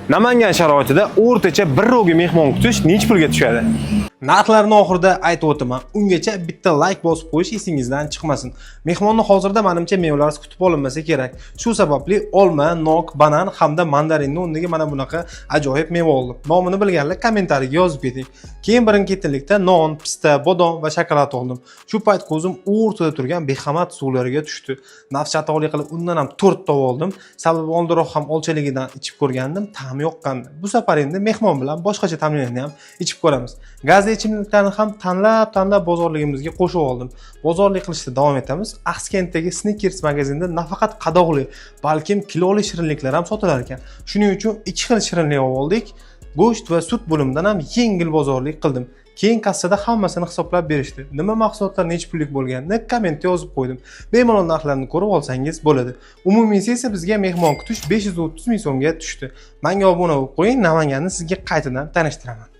Namangan sharoitida o'rtacha bir ro'ga mehmon kutish necha pulga tushadi? Narxlarni oxirida aytib o'taman. Ungacha bitta like bosib qo'yish esingizdan chiqmasin. Mehmonni hozirda menimcha mevalarsiz kutib olinmasa kerak. Shu sababli olma, nok, banan hamda mandarinni o'rniga mana bunaqa ajoyib meva oldim. Nomini bilganlar kommentariyaga yozib keting. Keyin birin-ketinlikda non, pista, bodom va shokolad oldim. Shu payt ko'zim o'rtada turgan behamat suvlarga tushdi. Nafs chatog'lik qilib undan ham 4 ta oldim. Sababi oldinroq ham olchaligidan ichib ko'rgandim, ta'mi yoqqandi. Bu safar endi mehmon bilan boshqacha ta'mlarni ham ichib ko'ramiz. Gazli ichimliklarni ham tanlab bozorligimizga qo'shib oldim. Bozorlik qilishda davom etamiz. Axkentdagi Snickers magazinida nafaqat qadoqli, balkim kiloli shirinliklar ham sotilar ekan. Shuning uchun 2 xil shirinlik oldik. Go'sht va sut bo'limidan ham yengil bozorlik qildim. Keyin kassada hammasini hisoblab berishdi. Nima mahsulotlar necha pullik bo'lganini kommentga yozib qo'ydim. Bemalol narxlarni ko'rib olsangiz bo'ladi. Umumiysi esa bizga mehmon kutish 530 ming so'mga tushdi. Menga obuna bo'lib qo'ying, Namanganni sizga qaytadan tanishtiraman.